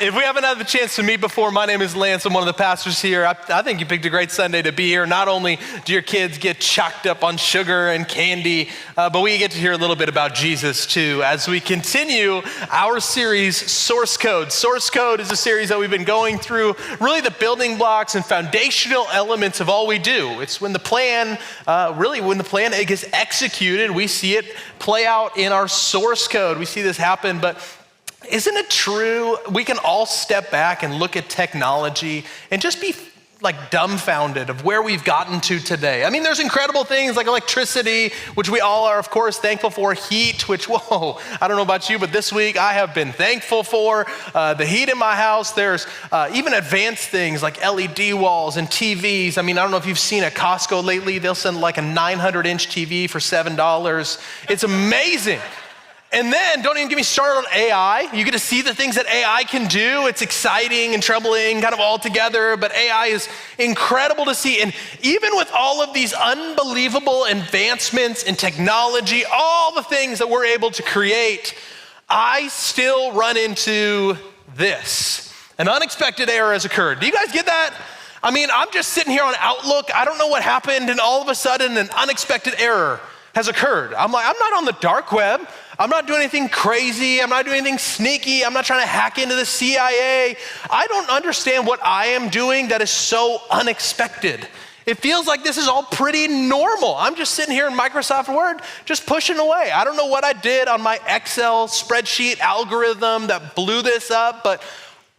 If we haven't had the chance to meet before, my name is Lance. I'm one of the pastors here. I think you picked a great Sunday to be here. Not only do your kids get chocked up on sugar and candy, but we get to hear a little bit about Jesus too as we continue our series, Source Code. Source Code is a series that we've been going through, really the building blocks and foundational elements of all we do. It's when the plan, when the plan gets executed, we see it play out in our source code. We see this happen, but isn't it true we can all step back and look at technology and just be like dumbfounded of where we've gotten to today? I mean, there's incredible things like electricity, which we all are, of course, thankful for. Heat, which, whoa, I don't know about you, but this week I have been thankful for the heat in my house. There's even advanced things like LED walls and TVs. I mean, I don't know if you've seen at Costco lately, they'll send like a 900-inch TV for $7. It's amazing. And then, don't even get me started on AI. You get to see the things that AI can do. It's exciting and troubling kind of all together, but AI is incredible to see. And even with all of these unbelievable advancements in technology, all the things that we're able to create, I still run into this. An unexpected error has occurred. Do you guys get that? I mean, I'm just sitting here on Outlook. I don't know what happened, and all of a sudden, an unexpected error has occurred. I'm like, I'm not on the dark web. I'm not doing anything crazy. I'm not doing anything sneaky. I'm not trying to hack into the CIA. I don't understand what I am doing that is so unexpected. It feels like this is all pretty normal. I'm just sitting here in Microsoft Word, just pushing away. I don't know what I did on my Excel spreadsheet algorithm that blew this up, but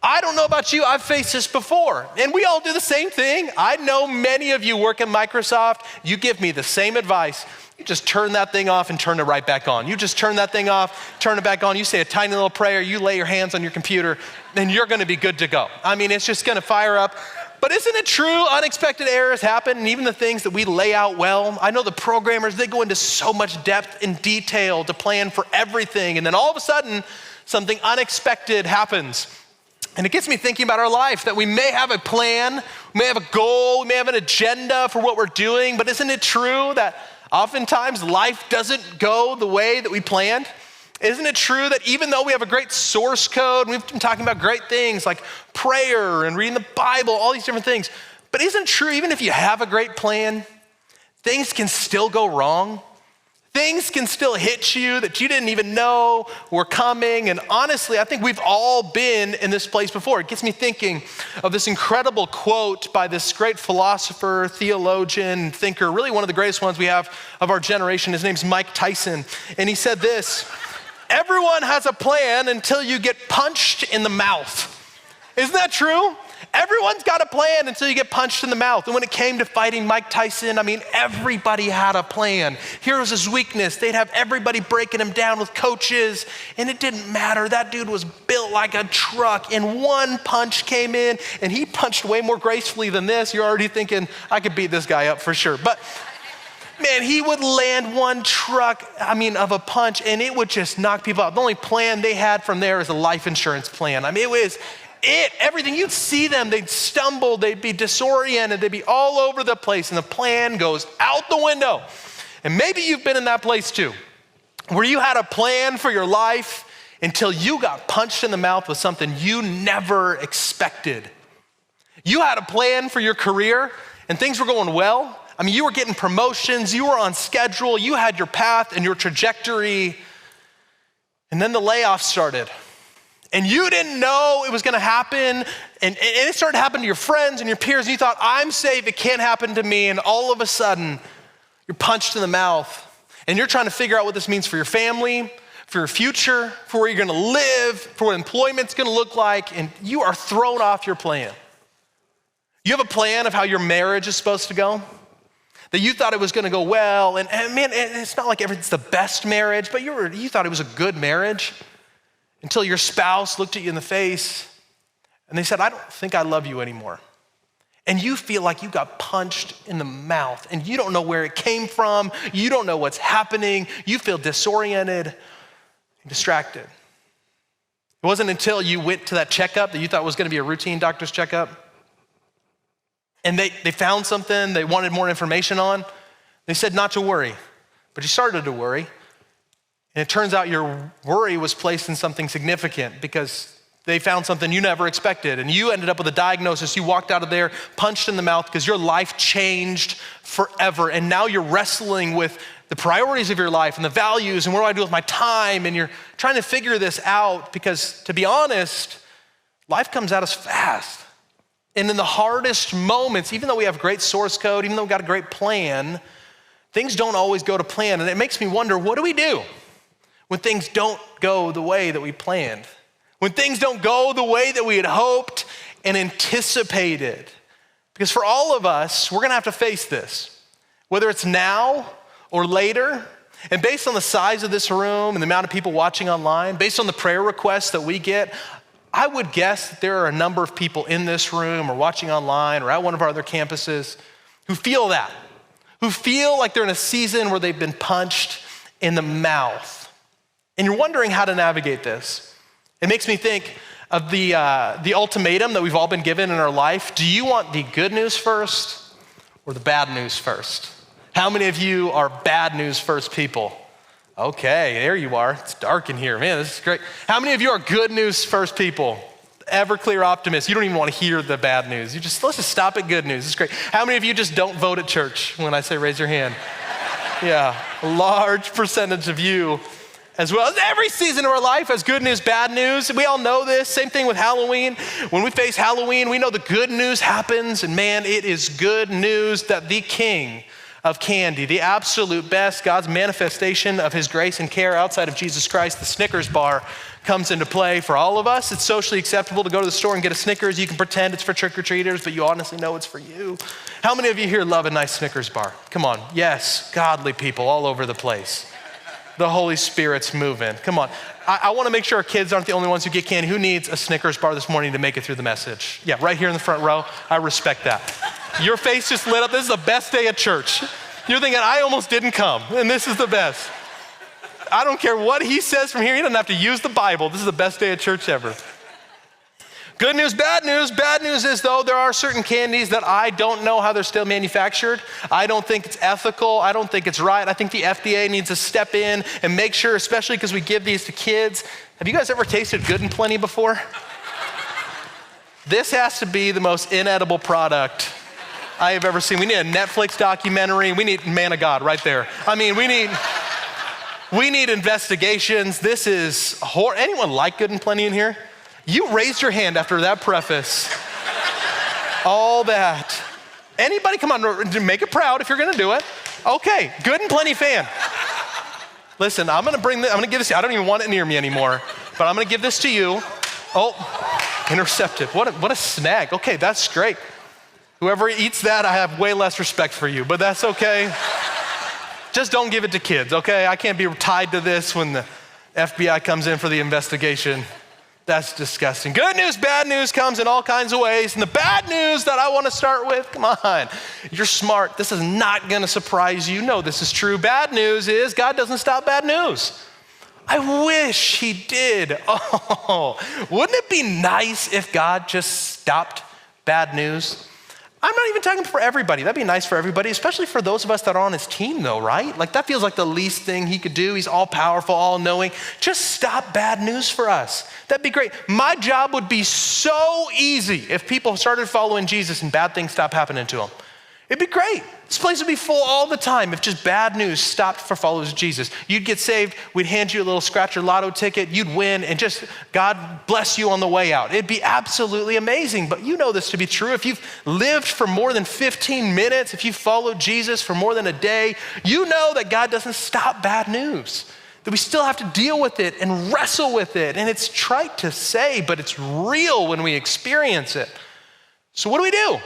I don't know about you, I've faced this before. And we all do the same thing. I know many of you work at Microsoft. You give me the same advice. You just turn that thing off and turn it right back on. You just turn that thing off, turn it back on. You say a tiny little prayer, you lay your hands on your computer, and you're gonna be good to go. I mean, it's just gonna fire up. But isn't it true, unexpected errors happen, and even the things that we lay out well? I know the programmers, they go into so much depth and detail to plan for everything, and then all of a sudden, something unexpected happens. And it gets me thinking about our life, that we may have a plan, we may have a goal, we may have an agenda for what we're doing, but isn't it true that oftentimes life doesn't go the way that we planned? Isn't it true that even though we have a great source code, we've been talking about great things like prayer and reading the Bible, all these different things, but isn't it true even if you have a great plan, things can still go wrong? Things can still hit you that you didn't even know were coming. And honestly, I think we've all been in this place before. It gets me thinking of this incredible quote by this great philosopher, theologian, thinker, really one of the greatest ones we have of our generation. His name's Mike Tyson. And he said this: everyone has a plan until you get punched in the mouth. Isn't that true? Everyone's got a plan until you get punched in the mouth. And when it came to fighting Mike Tyson, I mean, everybody had a plan. Here was his weakness. They'd have everybody breaking him down with coaches, and it didn't matter. That dude was built like a truck, and one punch came in, and he punched way more gracefully than this. You're already thinking, I could beat this guy up for sure. But man, he would land one truck, of a punch, and it would just knock people out. The only plan they had from there is a life insurance plan. I mean, it was everything. You'd see them, they'd stumble, they'd be disoriented, they'd be all over the place, and the plan goes out the window. And maybe you've been in that place too, where you had a plan for your life until you got punched in the mouth with something you never expected. You had a plan for your career, and things were going well. I mean, you were getting promotions, you were on schedule, you had your path and your trajectory, and then the layoffs started. And you didn't know it was gonna happen, and it started happening to your friends and your peers, and you thought, I'm safe, it can't happen to me, and all of a sudden, you're punched in the mouth, and you're trying to figure out what this means for your family, for your future, for where you're gonna live, for what employment's gonna look like, and you are thrown off your plan. You have a plan of how your marriage is supposed to go, that you thought it was gonna go well, and man, it's not like it's the best marriage, but you thought it was a good marriage, until your spouse looked at you in the face and they said, I don't think I love you anymore. And you feel like you got punched in the mouth and you don't know where it came from. You don't know what's happening. You feel disoriented and distracted. It wasn't until you went to that checkup that you thought was gonna be a routine doctor's checkup, and they found something they wanted more information on. They said not to worry, but you started to worry. And it turns out your worry was placed in something significant because They found something you never expected, and you ended up with a diagnosis. You walked out of there punched in the mouth because your life changed forever. And now you're wrestling with the priorities of your life and the values and what do I do with my time? And you're trying to figure this out because, to be honest, life comes at us fast. And in the hardest moments, even though we have great source code, even though we've got a great plan, things don't always go to plan. And it makes me wonder, what do we do when things don't go the way that we planned? When things don't go the way that we had hoped and anticipated? Because for all of us, we're gonna have to face this, whether it's now or later. And based on the size of this room and the amount of people watching online, based on the prayer requests that we get, I would guess that there are a number of people in this room or watching online or at one of our other campuses who feel that, who feel like they're in a season where they've been punched in the mouth. And you're wondering how to navigate this. It makes me think of the ultimatum that we've all been given in our life. Do you want the good news first or the bad news first? How many of you are bad news first people? Okay, there you are. It's dark in here. Man, this is great. How many of you are good news first people? Everclear optimists. You don't even want to hear the bad news. Let's just stop at good news. It's great. How many of you just don't vote at church when I say raise your hand? Yeah, a large percentage of you. As well as every season of our life has good news, bad news. We all know this. Same thing with Halloween. When we face Halloween, we know the good news happens. And man, it is good news that the king of candy, the absolute best, God's manifestation of his grace and care outside of Jesus Christ, the Snickers bar, comes into play for all of us. It's socially acceptable to go to the store and get a Snickers. You can pretend it's for trick-or-treaters, but you honestly know it's for you. How many of you here love a nice Snickers bar? Come on. Yes, godly people all over the place. The Holy Spirit's moving. Come on. I want to make sure our kids aren't the only ones who get candy. Who needs a Snickers bar this morning to make it through the message? Yeah, right here in the front row. I respect that. Your face just lit up. This is the best day at church. You're thinking, I almost didn't come, and this is the best. I don't care what he says from here. He doesn't have to use the Bible. This is the best day at church ever. Good news, bad news. Bad news is, though, there are certain candies that I don't know how they're still manufactured. I don't think it's ethical. I don't think it's right. I think the FDA needs to step in and make sure, especially because we give these to kids. Have you guys ever tasted Good and Plenty before? This has to be the most inedible product I have ever seen. We need a Netflix documentary. We need man of God right there. I mean, we need investigations. This is horrible. Anyone like Good and Plenty in here? You raised your hand after that preface. All that. Anybody? Come on, make it proud if you're gonna do it. Okay, Good and Plenty fan. Listen, I'm gonna give this to you. I don't even want it near me anymore, but I'm gonna give this to you. Oh, intercepted. What a snag. Okay, that's great. Whoever eats that, I have way less respect for you, but that's okay. Just don't give it to kids, okay? I can't be tied to this when the FBI comes in for the investigation. That's disgusting. Good news, bad news comes in all kinds of ways. And the bad news that I want to start with, come on, you're smart. This is not going to surprise you. No, this is true. Bad news is God doesn't stop bad news. I wish he did. Oh, wouldn't it be nice if God just stopped bad news? I'm not even talking for everybody. That'd be nice for everybody, especially for those of us that are on his team though, right? Like that feels like the least thing he could do. He's all powerful, all knowing. Just stop bad news for us. That'd be great. My job would be so easy if people started following Jesus and bad things stopped happening to them. It'd be great. This place would be full all the time if just bad news stopped for followers of Jesus. You'd get saved, we'd hand you a little scratch or lotto ticket, you'd win, and just God bless you on the way out. It'd be absolutely amazing, but you know this to be true. If you've lived for more than 15 minutes, if you've followed Jesus for more than a day, you know that God doesn't stop bad news, that we still have to deal with it and wrestle with it. And it's trite to say, but it's real when we experience it. So what do we do?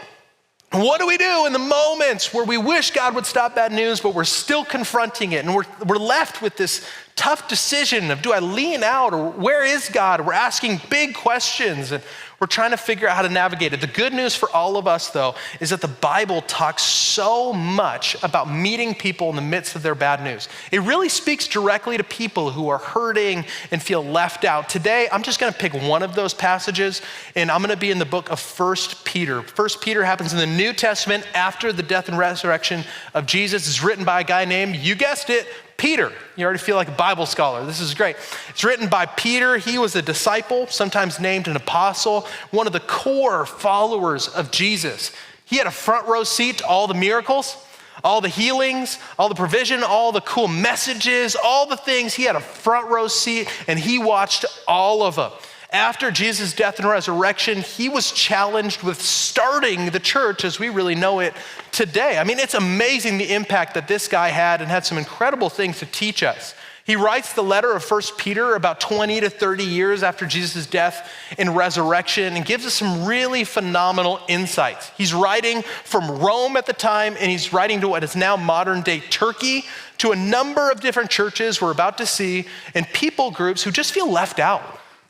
What do we do in the moments where we wish God would stop bad news, but we're still confronting it and we're left with this tough decision of, do I lean out or where is God? We're asking big questions and we're trying to figure out how to navigate it. The good news for all of us, though, is that the Bible talks so much about meeting people in the midst of their bad news. It really speaks directly to people who are hurting and feel left out. Today, I'm just gonna pick one of those passages, and I'm gonna be in the book of 1 Peter. 1 Peter happens in the New Testament after the death and resurrection of Jesus. It's written by a guy named, you guessed it, Peter, you already feel like a Bible scholar. This is great. It's written by Peter. He was a disciple, sometimes named an apostle, one of the core followers of Jesus. He had a front row seat to all the miracles, all the healings, all the provision, all the cool messages, all the things. He had a front row seat and he watched all of them. After Jesus' death and resurrection, he was challenged with starting the church as we really know it today. I mean, it's amazing the impact that this guy had and had some incredible things to teach us. He writes the letter of 1 Peter about 20 to 30 years after Jesus' death and resurrection and gives us some really phenomenal insights. He's writing from Rome at the time, and he's writing to what is now modern day Turkey, to a number of different churches we're about to see, and people groups who just feel left out,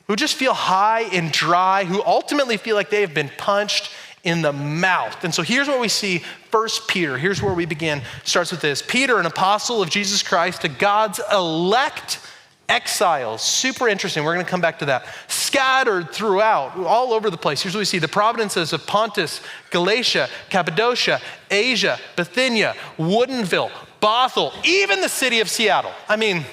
who just feel high and dry, who ultimately feel like they have been punched in the mouth. And so here's what we see. 1 Peter, here's where we begin. Starts with this. Peter, an apostle of Jesus Christ, to God's elect exiles. Super interesting. We're going to come back to that. Scattered throughout, all over the place. Here's what we see. The provinces of Pontus, Galatia, Cappadocia, Asia, Bithynia, Woodinville, Bothell, even the city of Seattle. I mean,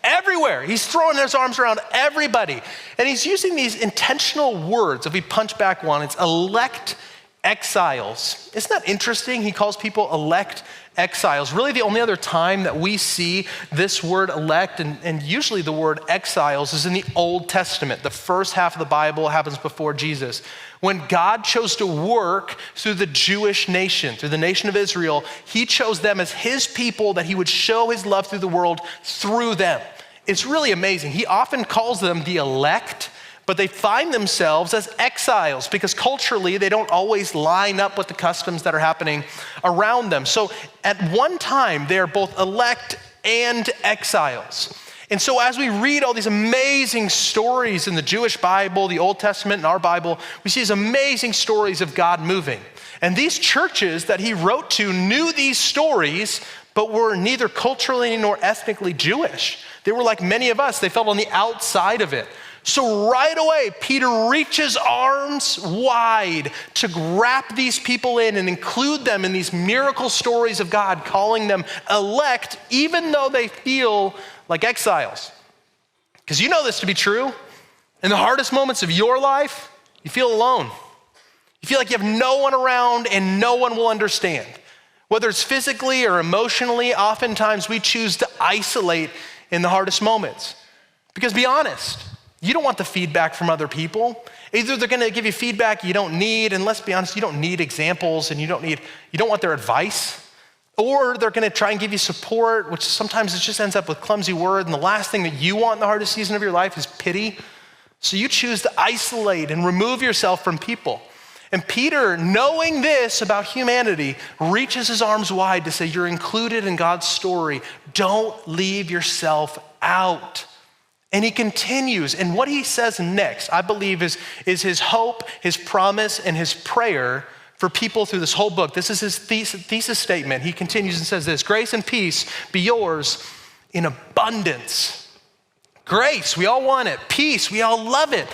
everywhere. He's throwing his arms around everybody. And he's using these intentional words. If we punch back one, it's elect exiles. Isn't that interesting? He calls people elect exiles. Really the only other time that we see this word elect, and usually the word exiles, is in the Old Testament. The first half of the Bible happens before Jesus. When God chose to work through the Jewish nation, through the nation of Israel, he chose them as his people that he would show his love through the world through them. It's really amazing. He often calls them the elect, but they find themselves as exiles because culturally they don't always line up with the customs that are happening around them. So at one time, they're both elect and exiles. And so as we read all these amazing stories in the Jewish Bible, the Old Testament, and our Bible, we see these amazing stories of God moving. And these churches that he wrote to knew these stories, but were neither culturally nor ethnically Jewish. They were like many of us. They felt on the outside of it. So right away, Peter reaches arms wide to wrap these people in and include them in these miracle stories of God, calling them elect, even though they feel like exiles. Because you know this to be true. In the hardest moments of your life, you feel alone. You feel like you have no one around and no one will understand. Whether it's physically or emotionally, oftentimes we choose to isolate in the hardest moments. Because be honest, you don't want the feedback from other people. Either they're gonna give you feedback you don't need, and let's be honest, you don't need examples and you don't want their advice. Or they're gonna try and give you support, which sometimes it just ends up with clumsy words, and the last thing that you want in the hardest season of your life is pity. So you choose to isolate and remove yourself from people. And Peter, knowing this about humanity, reaches his arms wide to say, you're included in God's story. Don't leave yourself out. And he continues, and what he says next, I believe, is his hope, his promise, and his prayer for people through this whole book. This is his thesis statement. He continues and says this: grace and peace be yours in abundance. Grace, we all want it. Peace, we all love it.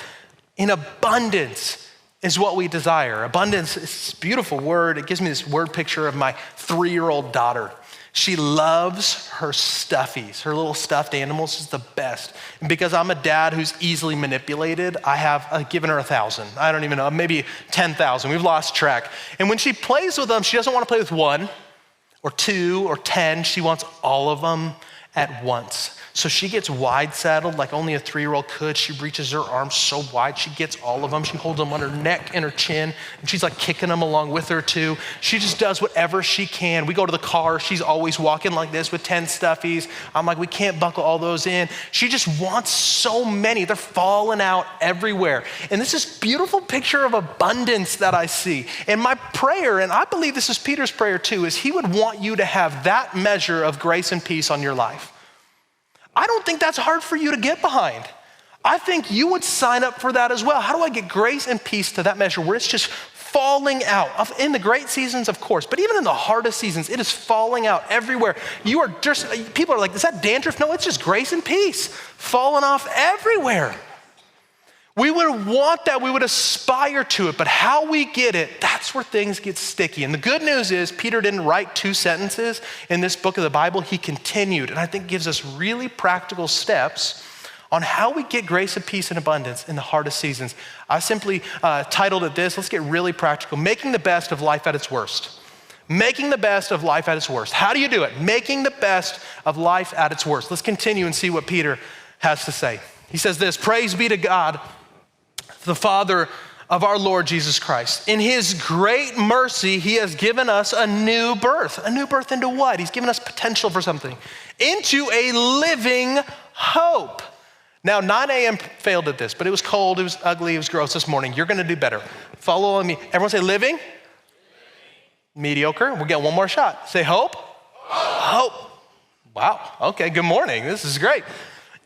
In abundance is what we desire. Abundance is a beautiful word. It gives me this word picture of my 3-year-old daughter. She loves her stuffies. Her little stuffed animals is the best. And because I'm a dad who's easily manipulated, I have given her 1,000. I don't even know, maybe 10,000. We've lost track. And when she plays with them, she doesn't want to play with 1 or 2 or 10. She wants all of them at once. So she gets wide saddled like only a 3-year-old could. She reaches her arms so wide, she gets all of them. She holds them on her neck and her chin, and she's like kicking them along with her too. She just does whatever she can. We go to the car, she's always walking like this with 10 stuffies. I'm like, we can't buckle all those in. She just wants so many. They're falling out everywhere. And this is beautiful picture of abundance that I see. And my prayer, and I believe this is Peter's prayer too, is he would want you to have that measure of grace and peace on your life. I don't think that's hard for you to get behind. I think you would sign up for that as well. How do I get grace and peace to that measure where it's just falling out? In the great seasons, of course, but even in the hardest seasons, it is falling out everywhere. You are just, people are like, is that dandruff? No, it's just grace and peace falling off everywhere. We would want that, we would aspire to it, but how we get it, that's where things get sticky. And the good news is Peter didn't write 2 sentences in this book of the Bible, he continued, and I think gives us really practical steps on how we get grace and peace and abundance in the hardest seasons. I simply titled it this, let's get really practical, making the best of life at its worst. Making the best of life at its worst. How do you do it? Making the best of life at its worst. Let's continue and see what Peter has to say. He says this, praise be to God, the Father of our Lord Jesus Christ. In his great mercy, he has given us a new birth. A new birth into what? He's given us potential for something. Into a living hope. Now, 9 a.m. failed at this, but it was cold, it was ugly, it was gross this morning. You're gonna do better. Follow me. Everyone say living. Mediocre. We'll get one more shot. Say hope. Hope. Wow. Okay, good morning. This is great.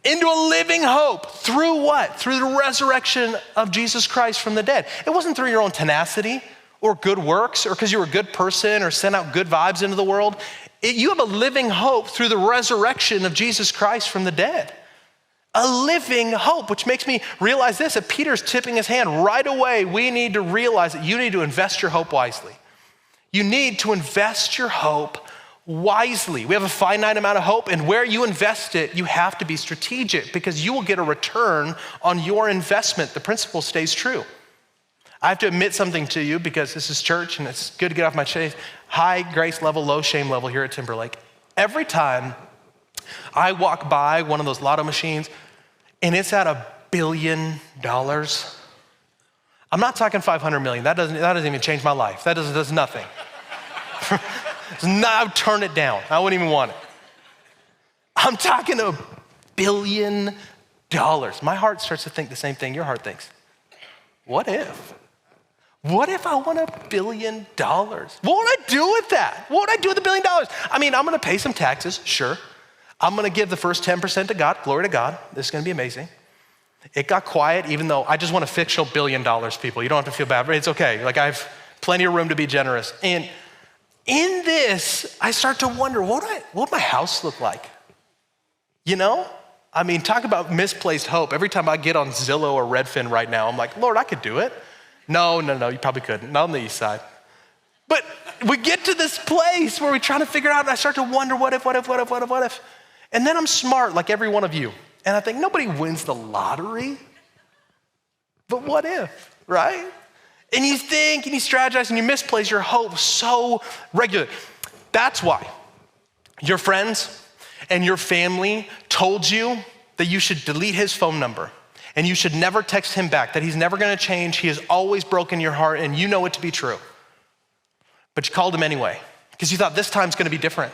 Into a living hope. Through what? Through the resurrection of Jesus Christ from the dead. It wasn't through your own tenacity or good works or because you were a good person or sent out good vibes into the world. You have a living hope through the resurrection of Jesus Christ from the dead. A living hope, which makes me realize this, that Peter's tipping his hand right away. We need to realize that you need to invest your hope wisely. You need to invest your hope wisely. We have a finite amount of hope, and where you invest it, you have to be strategic because you will get a return on your investment. The principle stays true. I have to admit something to you because this is church and it's good to get off my chest. High grace level, low shame level here at Timberlake. Every time I walk by one of those lotto machines and it's at $1 billion, I'm not talking 500 million. That doesn't even change my life. That does nothing. Now turn it down. I wouldn't even want it. I'm talking $1 billion. My heart starts to think the same thing your heart thinks. What if? What if I won $1 billion? What would I do with that? What would I do with $1 billion? I mean, I'm gonna pay some taxes, sure. I'm gonna give the first 10% to God, glory to God. This is gonna be amazing. It got quiet, even though I just want a fictional $1 billion, people. You don't have to feel bad, but it's okay. Like I have plenty of room to be generous. And in this, I start to wonder, what would my house look like? You know? I mean, talk about misplaced hope. Every time I get on Zillow or Redfin right now, I'm like, Lord, I could do it. No, you probably couldn't. Not on the east side. But we get to this place where we're trying to figure out, and I start to wonder, what if? And then I'm smart, like every one of you. And I think nobody wins the lottery. But what if, right? And you think, and you strategize, and you misplace your hope so regularly. That's why your friends and your family told you that you should delete his phone number and you should never text him back, that he's never gonna change, he has always broken your heart, and you know it to be true. But you called him anyway, because you thought this time's gonna be different,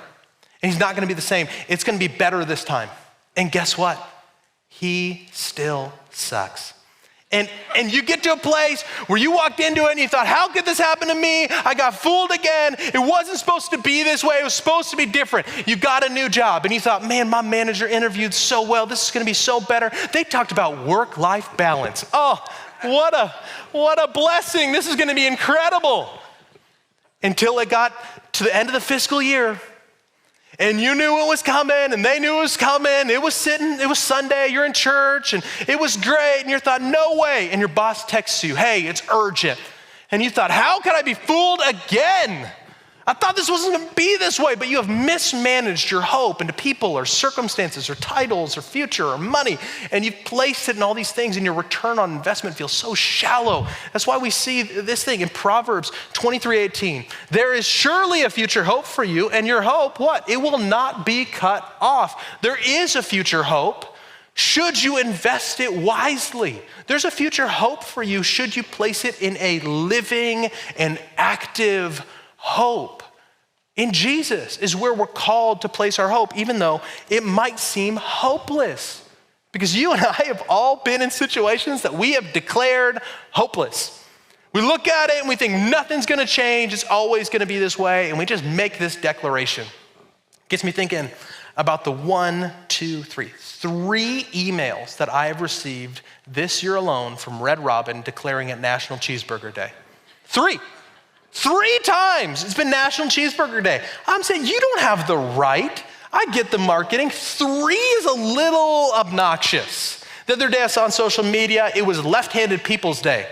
and he's not gonna be the same. It's gonna be better this time. And guess what? He still sucks. And you get to a place where you walked into it and you thought, how could this happen to me? I got fooled again. It wasn't supposed to be this way. It was supposed to be different. You got a new job and you thought, man, my manager interviewed so well. This is gonna be so better. They talked about work-life balance. Oh, what a blessing. This is gonna be incredible. Until it got to the end of the fiscal year and you knew it was coming and they knew it was coming. It was Sunday, you're in church and it was great and you thought, no way. And your boss texts you, hey, it's urgent. And you thought, how could I be fooled again? I thought this wasn't gonna be this way, but you have mismanaged your hope into people or circumstances or titles or future or money, and you've placed it in all these things and your return on investment feels so shallow. That's why we see this thing in Proverbs 23:18. There is surely a future hope for you, and your hope, what? It will not be cut off. There is a future hope. Should you invest it wisely? There's a future hope for you should you place it in a living and active hope. In Jesus is where we're called to place our hope, even though it might seem hopeless. Because you and I have all been in situations that we have declared hopeless. We look at it and we think nothing's gonna change, it's always gonna be this way, and we just make this declaration. Gets me thinking about the three emails that I have received this year alone from Red Robin declaring it National Cheeseburger Day. Three times it's been National Cheeseburger Day. I'm saying you don't have the right. I get the marketing. 3 is a little obnoxious. The other day I saw on social media, it was Left-Handed People's Day.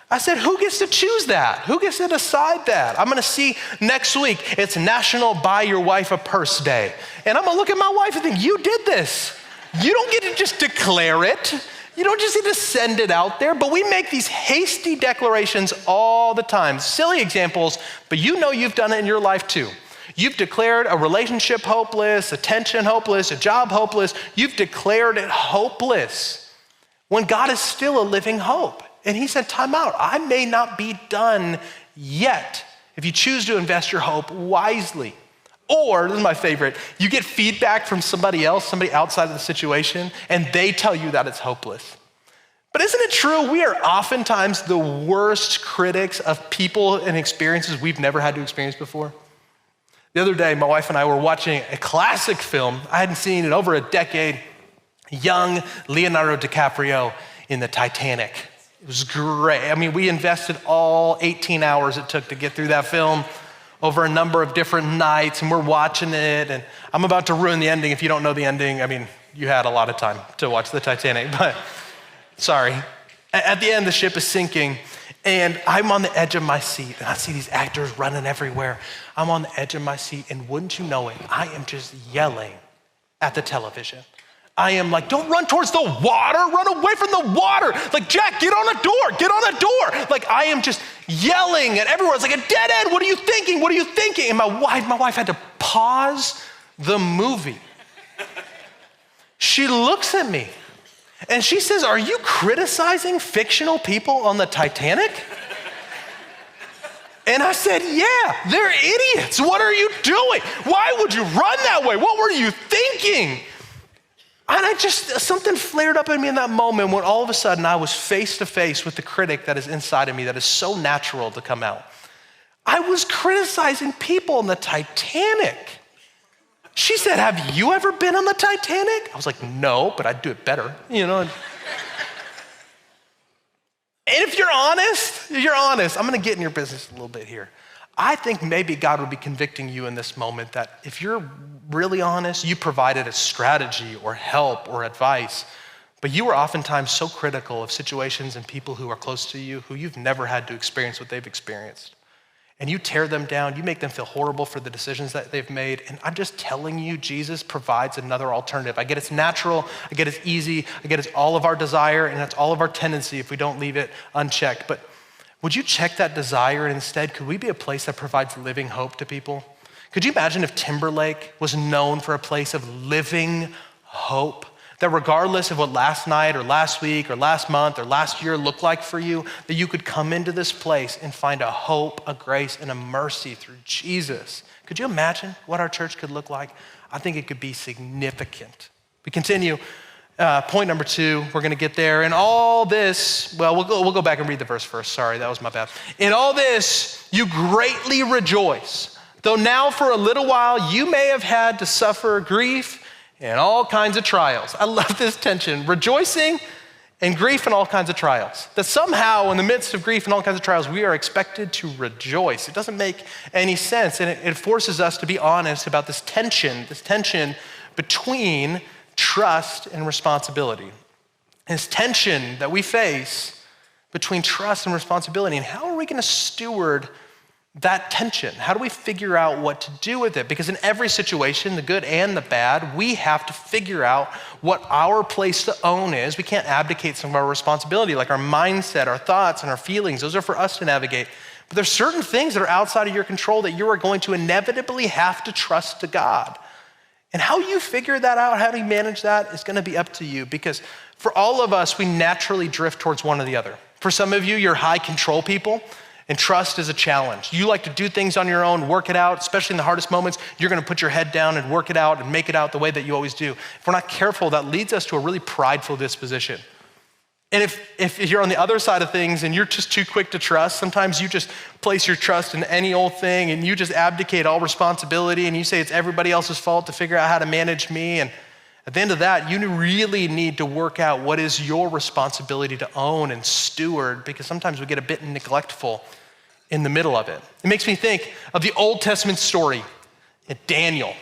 I said, who gets to choose that? Who gets to decide that? I'm gonna see next week, it's National Buy Your Wife a Purse Day. And I'm gonna look at my wife and think, you did this. You don't get to just declare it. You don't just need to send it out there, but we make these hasty declarations all the time. Silly examples, but you know you've done it in your life too. You've declared a relationship hopeless, a tension hopeless, a job hopeless. You've declared it hopeless when God is still a living hope. And he said, time out. I may not be done yet if you choose to invest your hope wisely. Or, this is my favorite, you get feedback from somebody else, somebody outside of the situation, and they tell you that it's hopeless. But isn't it true we are oftentimes the worst critics of people and experiences we've never had to experience before? The other day, my wife and I were watching a classic film. I hadn't seen in over a decade. Young Leonardo DiCaprio in the Titanic. It was great. I mean, we invested all 18 hours it took to get through that film over a number of different nights, and we're watching it, and I'm about to ruin the ending. If you don't know the ending, I mean, you had a lot of time to watch the Titanic, but sorry. At the end, the ship is sinking, and I'm on the edge of my seat, and I see these actors running everywhere. I'm on the edge of my seat, and wouldn't you know it, I am just yelling at the television. I am like, don't run towards the water, run away from the water. Like, Jack, get on a door, get on a door. Like, I am just yelling at everywhere. It's like a dead end. What are you thinking? What are you thinking? And my wife had to pause the movie. She looks at me and she says, are you criticizing fictional people on the Titanic? And I said, yeah, they're idiots. What are you doing? Why would you run that way? What were you thinking? And something flared up in me in that moment when all of a sudden I was face to face with the critic that is inside of me that is so natural to come out. I was criticizing people on the Titanic. She said, have you ever been on the Titanic? I was like, no, but I'd do it better, you know? And if you're honest, I'm gonna get in your business a little bit here. I think maybe God would be convicting you in this moment that if you're really honest, you provided a strategy or help or advice, but you were oftentimes so critical of situations and people who are close to you who you've never had to experience what they've experienced. And you tear them down, you make them feel horrible for the decisions that they've made. And I'm just telling you, Jesus provides another alternative. I get it's natural, I get it's easy, I get it's all of our desire, and that's all of our tendency if we don't leave it unchecked. But would you check that desire and instead, could we be a place that provides living hope to people? Could you imagine if Timberlake was known for a place of living hope? That regardless of what last night or last week or last month or last year looked like for you, that you could come into this place and find a hope, a grace, and a mercy through Jesus. Could you imagine what our church could look like? I think it could be significant. We continue. Point number 2, we're gonna get there. In all this, we'll go back and read the verse first. Sorry, that was my bad. In all this, you greatly rejoice, though now for a little while you may have had to suffer grief and all kinds of trials. I love this tension, rejoicing and grief and all kinds of trials. That somehow in the midst of grief and all kinds of trials, we are expected to rejoice. It doesn't make any sense, and it forces us to be honest about this tension between trust and responsibility. This tension that we face between trust and responsibility, and how are we gonna steward that tension? How do we figure out what to do with it? Because in every situation, the good and the bad, we have to figure out what our place to own is. We can't abdicate some of our responsibility, like our mindset, our thoughts, and our feelings. Those are for us to navigate. But there's certain things that are outside of your control that you are going to inevitably have to trust to God. And how you figure that out, how do you manage that, is gonna be up to you, because for all of us, we naturally drift towards one or the other. For some of you, you're high control people, and trust is a challenge. You like to do things on your own, work it out, especially in the hardest moments. You're gonna put your head down and work it out and make it out the way that you always do. If we're not careful, that leads us to a really prideful disposition. And if you're on the other side of things and you're just too quick to trust, sometimes you just place your trust in any old thing and you just abdicate all responsibility and you say it's everybody else's fault to figure out how to manage me. And at the end of that, you really need to work out what is your responsibility to own and steward, because sometimes we get a bit neglectful in the middle of it. It makes me think of the Old Testament story, Daniel.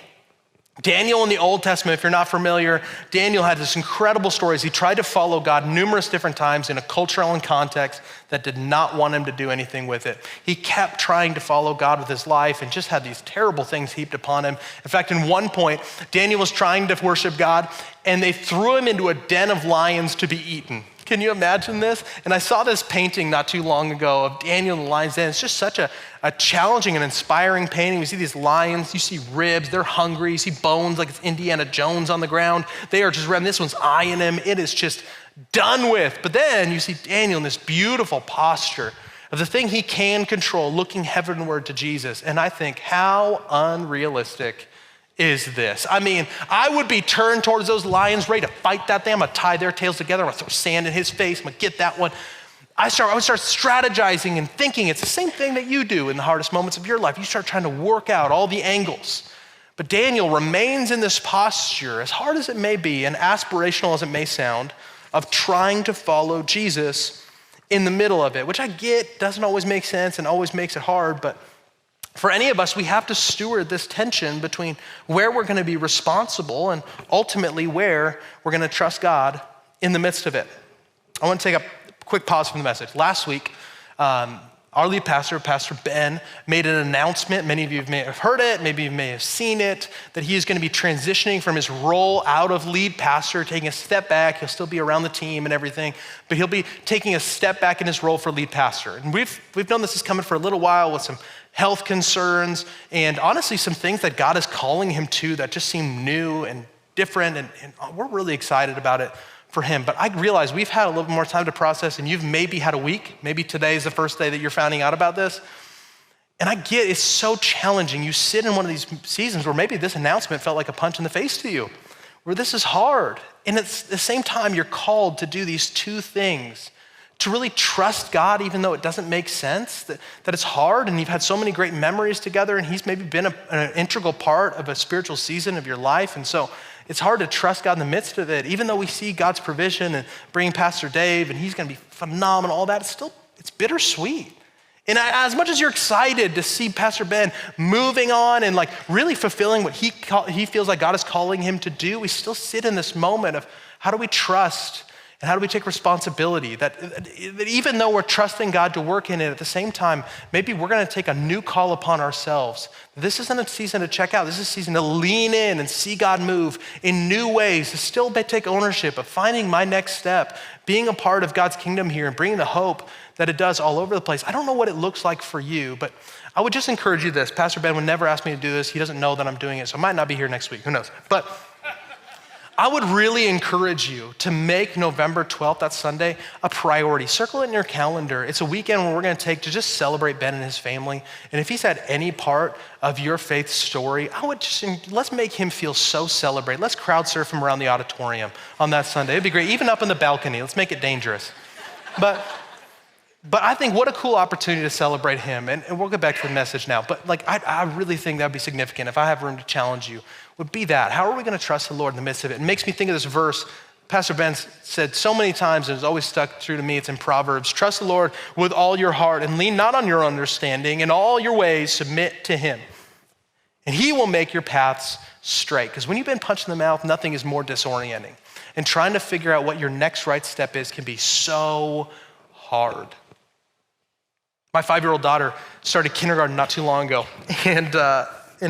Daniel in the Old Testament, if you're not familiar, Daniel had this incredible stories. He tried to follow God numerous different times in a cultural and context that did not want him to do anything with it. He kept trying to follow God with his life and just had these terrible things heaped upon him. In fact, in one point, Daniel was trying to worship God and they threw him into a den of lions to be eaten. Can you imagine this? And I saw this painting not too long ago of Daniel in the lion's den. It's just such a challenging and inspiring painting. We see these lions, you see ribs, they're hungry. You see bones like it's Indiana Jones on the ground. They are just, this one's eyeing him. It is just done with. But then you see Daniel in this beautiful posture of the thing he can control, looking heavenward to Jesus. And I think, how unrealistic is this? I mean, I would be turned towards those lions, ready to fight that thing. I'm gonna tie their tails together. I'm gonna throw sand in his face. I'm gonna get that one. I would start strategizing and thinking. It's the same thing that you do in the hardest moments of your life. You start trying to work out all the angles. But Daniel remains in this posture, as hard as it may be and aspirational as it may sound, of trying to follow Jesus in the middle of it, which I get doesn't always make sense and always makes it hard, but for any of us, we have to steward this tension between where we're going to be responsible and ultimately where we're going to trust God in the midst of it. I want to take a quick pause from the message. Last week, our lead pastor, Pastor Ben, made an announcement. Many of you may have heard it, maybe you may have seen it, that he is going to be transitioning from his role out of lead pastor, taking a step back. He'll still be around the team and everything, but he'll be taking a step back in his role for lead pastor. And we've known this is coming for a little while with some health concerns and honestly some things that God is calling him to that just seem new and different, and we're really excited about it for him. But I realize we've had a little more time to process, and you've maybe had a week. Maybe today is the first day that you're finding out about this. And I get it's so challenging. You sit in one of these seasons where maybe this announcement felt like a punch in the face to you, where this is hard. And at the same time, you're called to do these two things, to really trust God even though it doesn't make sense, that it's hard, and you've had so many great memories together, and he's maybe been an integral part of a spiritual season of your life. And so it's hard to trust God in the midst of it, even though we see God's provision and bringing Pastor Dave, and he's gonna be phenomenal, all that, it's bittersweet. And as much as you're excited to see Pastor Ben moving on and like really fulfilling what he feels like God is calling him to do, we still sit in this moment of how do we trust and how do we take responsibility that even though we're trusting God to work in it, at the same time, maybe we're gonna take a new call upon ourselves. This isn't a season to check out. This is a season to lean in and see God move in new ways, to still take ownership of finding my next step, being a part of God's kingdom here and bringing the hope that it does all over the place. I don't know what it looks like for you, but I would just encourage you this. Pastor Ben would never ask me to do this. He doesn't know that I'm doing it, so I might not be here next week, who knows? But I would really encourage you to make November 12th, that Sunday, a priority. Circle it in your calendar. It's a weekend where we're gonna take to just celebrate Ben and his family. And if he's had any part of your faith story, let's make him feel so celebrated. Let's crowd surf him around the auditorium on that Sunday. It'd be great, even up in the balcony. Let's make it dangerous. But I think what a cool opportunity to celebrate him. And we'll get back to the message now. But I really think that'd be significant if I have room to challenge you. Would be that. How are we gonna trust the Lord in the midst of it? It makes me think of this verse Pastor Ben said so many times, and it's always stuck true to me. It's in Proverbs. Trust the Lord with all your heart and lean not on your understanding. In all your ways, submit to him. And he will make your paths straight. Because when you've been punched in the mouth, nothing is more disorienting. And trying to figure out what your next right step is can be so hard. My 5-year-old daughter started kindergarten not too long ago. And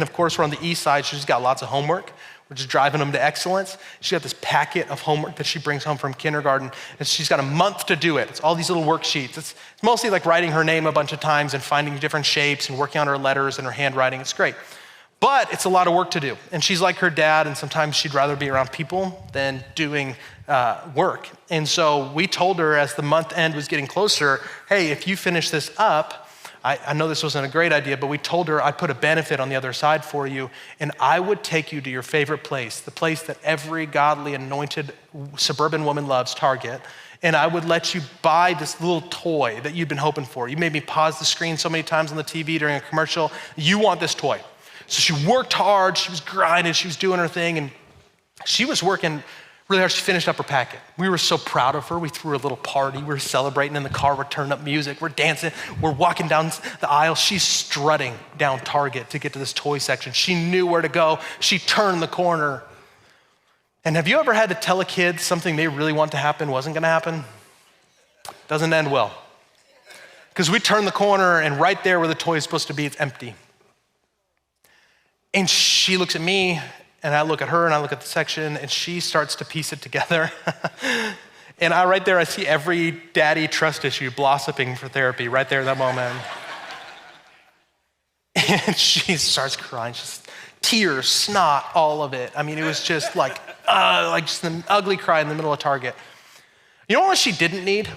of course, we're on the east side. She's got lots of homework. We're just driving them to excellence. She's got this packet of homework that she brings home from kindergarten, and she's got a month to do it. It's all these little worksheets. It's mostly like writing her name a bunch of times and finding different shapes and working on her letters and her handwriting. It's great. But it's a lot of work to do. And she's like her dad, and sometimes she'd rather be around people than doing work. And so we told her as the month end was getting closer, hey, if you finish this up, I know this wasn't a great idea, but we told her I'd put a benefit on the other side for you, and I would take you to your favorite place, the place that every godly, anointed suburban woman loves, Target, and I would let you buy this little toy that you've been hoping for. You made me pause the screen so many times on the TV during a commercial. You want this toy. So she worked hard, she was grinding, she was doing her thing, and she was working really hard. She finished up her packet. We were so proud of her. We threw a little party. We were celebrating in the car. We're turning up music. We're dancing. We're walking down the aisle. She's strutting down Target to get to this toy section. She knew where to go. She turned the corner. And have you ever had to tell a kid something they really want to happen wasn't gonna happen? Doesn't end well. Because we turned the corner and right there where the toy is supposed to be, it's empty. And she looks at me and I look at her and I look at the section and she starts to piece it together. And right there, I see every daddy trust issue blossoming for therapy right there in that moment. And she starts crying, just tears, snot, all of it. I mean, it was just like just an ugly cry in the middle of Target. You know what she didn't need?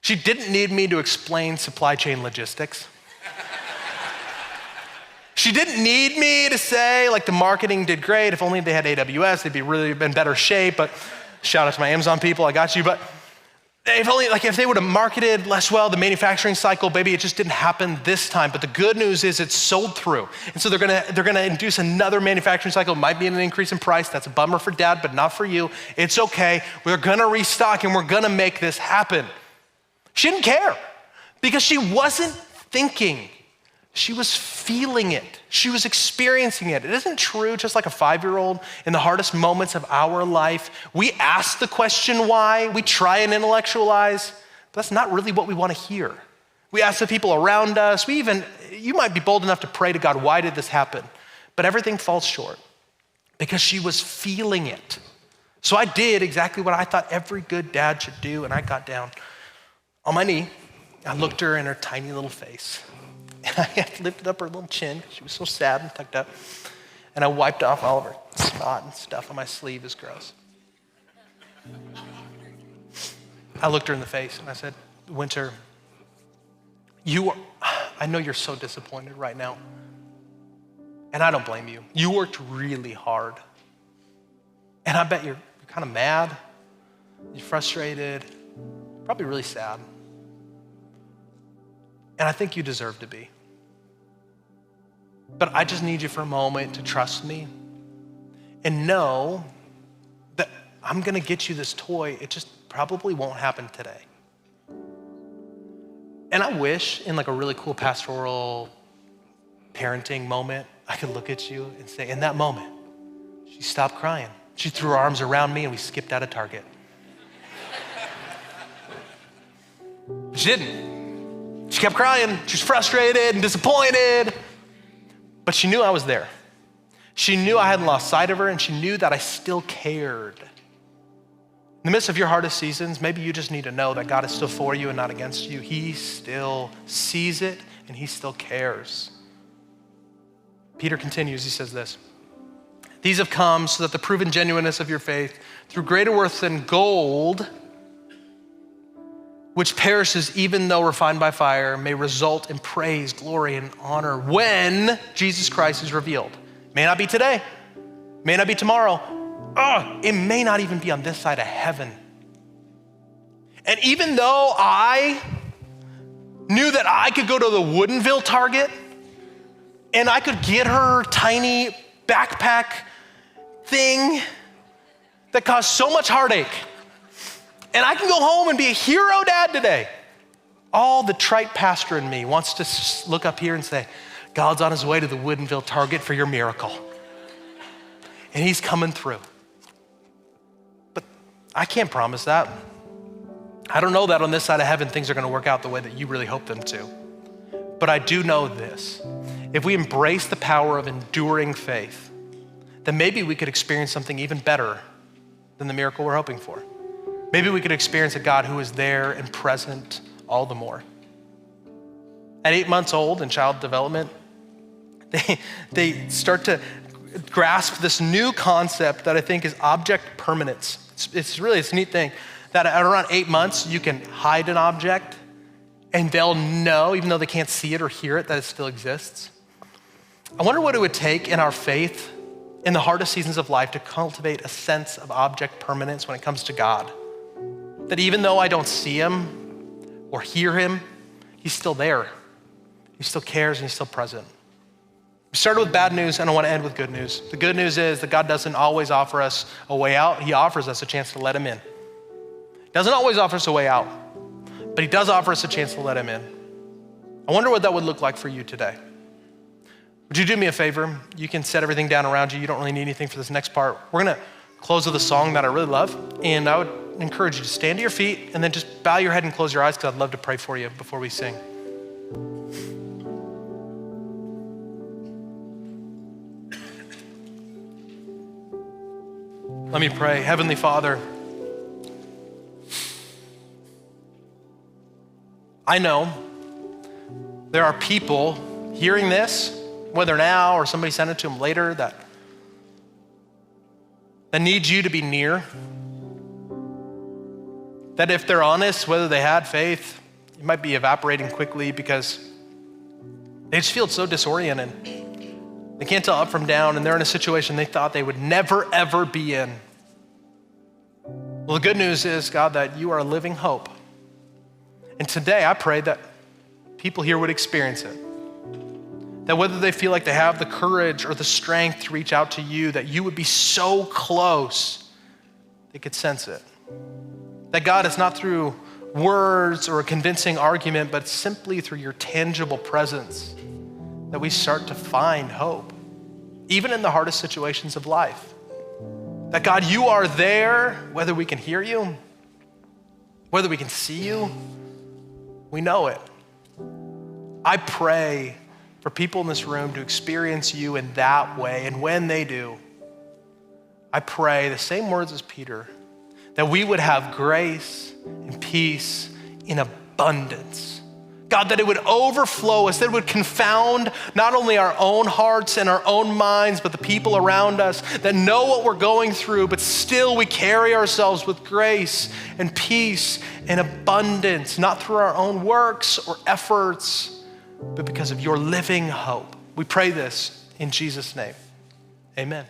She didn't need me to explain supply chain logistics. She didn't need me to say, like, the marketing did great. If only they had AWS, they'd be really in better shape. But shout out to my Amazon people, I got you. But if they would have marketed less well, the manufacturing cycle, baby, it just didn't happen this time. But the good news is it's sold through. And so they're gonna induce another manufacturing cycle. It might be an increase in price. That's a bummer for dad, but not for you. It's okay. We're gonna restock and we're gonna make this happen. She didn't care because she wasn't thinking. She was feeling it. She was experiencing it. It isn't true, just like a 5-year-old in the hardest moments of our life. We ask the question why, we try and intellectualize, but that's not really what we want to hear. We ask the people around us, you might be bold enough to pray to God, why did this happen? But everything falls short because she was feeling it. So I did exactly what I thought every good dad should do, and I got down on my knee. I looked her in her tiny little face. And I lifted up her little chin because she was so sad and tucked up. And I wiped off all of her snot and stuff on my sleeve. It was gross. I looked her in the face and I said, Winter, I know you're so disappointed right now. And I don't blame you. You worked really hard. And I bet you're kind of mad. You're frustrated, probably really sad. And I think you deserve to be. But I just need you for a moment to trust me and know that I'm gonna get you this toy. It just probably won't happen today. And I wish in like a really cool pastoral parenting moment, I could look at you and say, in that moment, she stopped crying. She threw her arms around me and we skipped out of Target. She didn't. She kept crying. She was frustrated and disappointed, but she knew I was there. She knew I hadn't lost sight of her, and she knew that I still cared. In the midst of your hardest seasons, maybe you just need to know that God is still for you and not against you. He still sees it, and he still cares. Peter continues, he says this, "These have come so that the proven genuineness of your faith, through greater worth than gold, which perishes even though refined by fire, may result in praise, glory, and honor when Jesus Christ is revealed." May not be today, may not be tomorrow. It may not even be on this side of heaven. And even though I knew that I could go to the Woodinville Target and I could get her tiny backpack thing that caused so much heartache, and I can go home and be a hero dad today, all the trite pastor in me wants to look up here and say, God's on his way to the Woodinville Target for your miracle. And he's coming through. But I can't promise that. I don't know that on this side of heaven things are gonna work out the way that you really hope them to. But I do know this. If we embrace the power of enduring faith, then maybe we could experience something even better than the miracle we're hoping for. Maybe we could experience a God who is there and present all the more. At 8 months old in child development, they start to grasp this new concept that I think is object permanence. It's really this neat thing that at around 8 months, you can hide an object and they'll know, even though they can't see it or hear it, that it still exists. I wonder what it would take in our faith in the hardest seasons of life to cultivate a sense of object permanence when it comes to God. That even though I don't see him or hear him, he's still there. He still cares and he's still present. We started with bad news, and I want to end with good news. The good news is that God doesn't always offer us a way out. He offers us a chance to let him in. He doesn't always offer us a way out, but he does offer us a chance to let him in. I wonder what that would look like for you today. Would you do me a favor? You can set everything down around you. You don't really need anything for this next part. We're going to close with a song that I really love, and I would encourage you to stand to your feet and then just bow your head and close your eyes, because I'd love to pray for you before we sing. Let me pray. Heavenly Father, I know there are people hearing this, whether now or somebody sent it to them later, that need you to be near. That if they're honest, whether they had faith, it might be evaporating quickly because they just feel so disoriented. They can't tell up from down, and they're in a situation they thought they would never, ever be in. Well, the good news is, God, that you are a living hope. And today I pray that people here would experience it. That whether they feel like they have the courage or the strength to reach out to you, that you would be so close they could sense it. That God, is not through words or a convincing argument, but simply through your tangible presence, that we start to find hope, even in the hardest situations of life. That God, you are there, whether we can hear you, whether we can see you, we know it. I pray for people in this room to experience you in that way, and when they do, I pray the same words as Peter, that we would have grace and peace in abundance. God, that it would overflow us, that it would confound not only our own hearts and our own minds, but the people around us that know what we're going through, but still we carry ourselves with grace and peace and abundance, not through our own works or efforts, but because of your living hope. We pray this in Jesus' name. Amen.